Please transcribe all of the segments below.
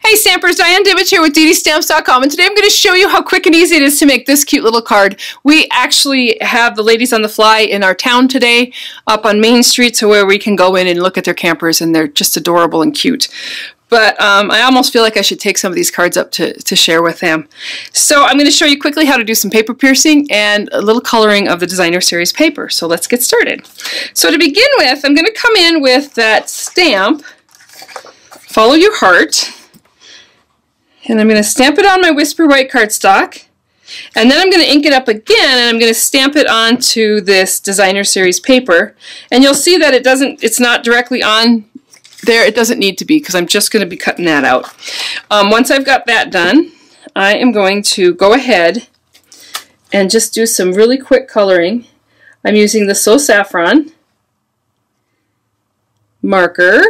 Hey Stampers, Diane Dimich here with ddStamps.com, and today I'm going to show you how quick and easy it is to make this cute little card. We actually have the ladies on the fly in our town today, up on Main Street, so where we can go in and look at their campers, and they're just adorable and cute. But I almost feel like I should take some of these cards up to share with them. So I'm going to show you quickly how to do some paper piercing and a little coloring of the designer series paper. So let's get started. So to begin with, I'm going to come in with that stamp, Follow Your Heart. And I'm going to stamp it on my Whisper White cardstock, and then I'm going to ink it up again, and I'm going to stamp it onto this designer series paper. And you'll see that it's not directly on there. It doesn't need to be, because I'm just going to be cutting that out. Once I've got that done, I am going to go ahead and just do some really quick coloring. I'm using the So Saffron marker.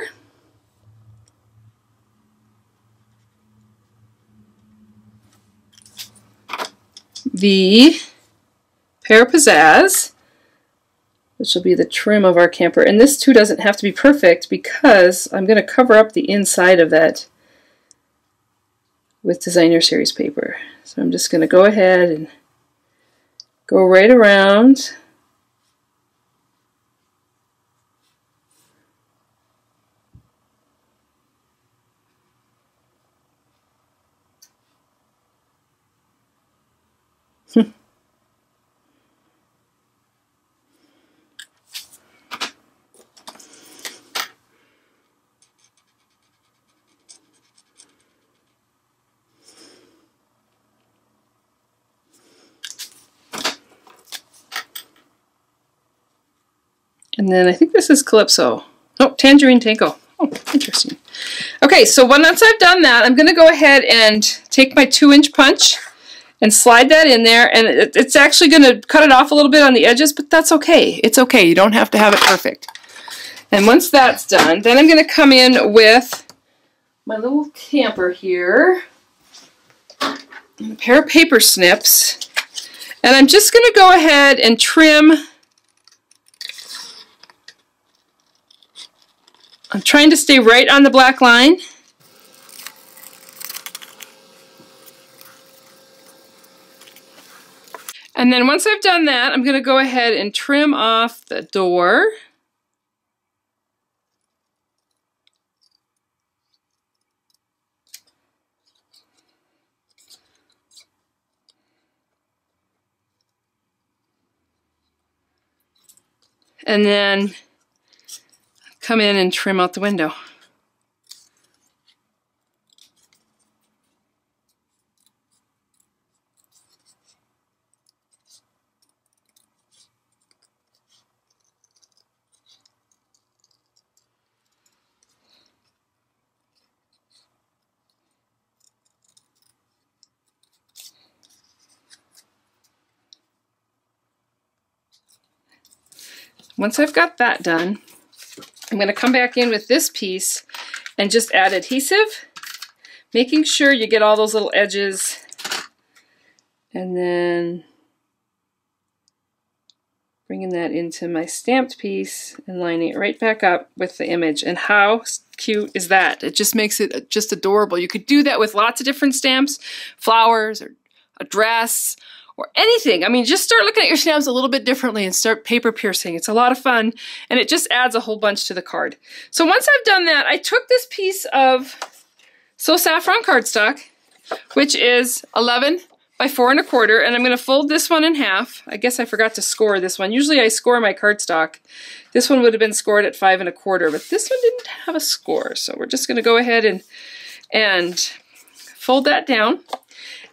The Pear Pizzazz, which will be the trim of our camper. And this too doesn't have to be perfect, because I'm going to cover up the inside of that with designer series paper. So I'm just going to go ahead and go right around. And then I think this is Calypso. Oh, Tangerine Tango. Oh, interesting. Okay, so once I've done that, I'm going to go ahead and take my 2-inch punch and slide that in there. And it's actually going to cut it off a little bit on the edges, but that's okay. It's okay. You don't have to have it perfect. And once that's done, then I'm going to come in with my little camper here and a pair of paper snips. And I'm just going to go ahead and trim. I'm trying to stay right on the black line. And then once I've done that, I'm going to go ahead and trim off the door. And then come in and trim out the window. Once I've got that done, I'm going to come back in with this piece and just add adhesive, making sure you get all those little edges, and then bringing that into my stamped piece and lining it right back up with the image. And how cute is that? It just makes it just adorable. You could do that with lots of different stamps, flowers or a dress, or anything. I mean, just start looking at your stamps a little bit differently and start paper piercing. It's a lot of fun, and it just adds a whole bunch to the card. So once I've done that, I took this piece of So Saffron cardstock, which is 11 by 4 1/4, and I'm going to fold this one in half. I guess I forgot to score this one. Usually I score my cardstock. This one would have been scored at 5 1/4, but this one didn't have a score. So we're just going to go ahead and fold that down.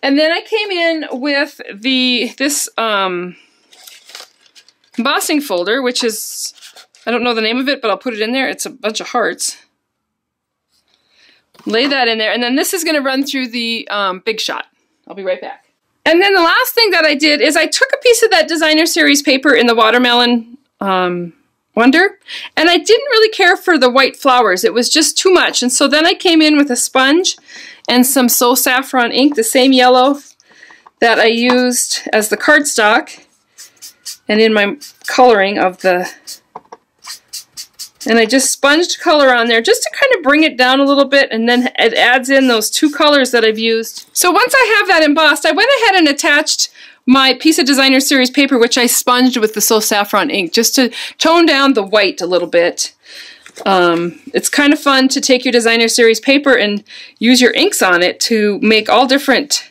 And then I came in with this embossing folder, which is, I don't know the name of it, but I'll put it in there. It's a bunch of hearts. Lay that in there, and then this is going to run through the Big Shot. I'll be right back. And then the last thing that I did is I took a piece of that designer series paper in the Watermelon Wonder, and I didn't really care for the white flowers. It was just too much, and so then I came in with a sponge and some So Saffron ink, the same yellow that I used as the cardstock, and in my coloring of the, and I just sponged color on there just to kind of bring it down a little bit, and then it adds in those two colors that I've used. So once I have that embossed, I went ahead and attached my piece of Designer Series paper, which I sponged with the So Saffron ink, just to tone down the white a little bit. It's kind of fun to take your Designer Series paper and use your inks on it to make all different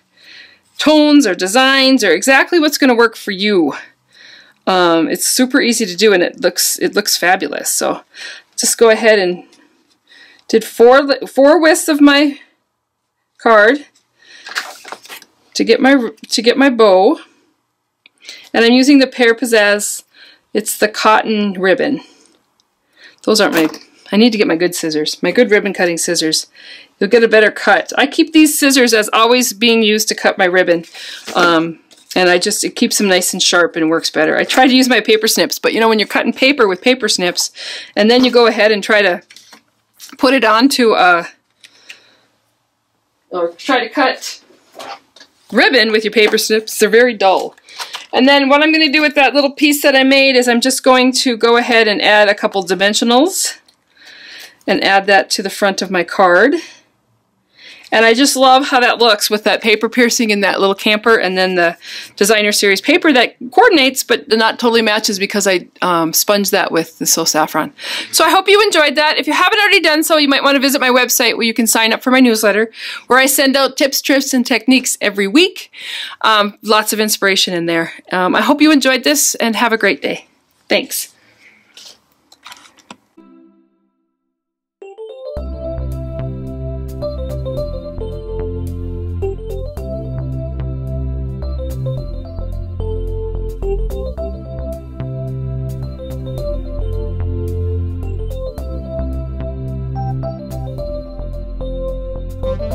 tones or designs or exactly what's going to work for you. It's super easy to do, and it looks fabulous. So just go ahead and did four widths of my card to get my bow, and I'm using the Pear Pizzazz. It's the cotton ribbon. Those aren't my. I need to get my good scissors, my good ribbon cutting scissors. You'll get a better cut. I keep these scissors as always being used to cut my ribbon. And it keeps them nice and sharp and works better. I try to use my paper snips, but you know, when you're cutting paper with paper snips, and then you go ahead and try to put it onto or try to cut ribbon with your paper snips, they're very dull. And then what I'm going to do with that little piece that I made is I'm just going to go ahead and add a couple dimensionals and add that to the front of my card. And I just love how that looks with that paper piercing and that little camper, and then the Designer Series paper that coordinates but not totally matches because I sponged that with the So Saffron. So I hope you enjoyed that. If you haven't already done so, you might want to visit my website where you can sign up for my newsletter, where I send out tips, tricks, and techniques every week. Lots of inspiration in there. I hope you enjoyed this, and have a great day. Thanks. Thank you.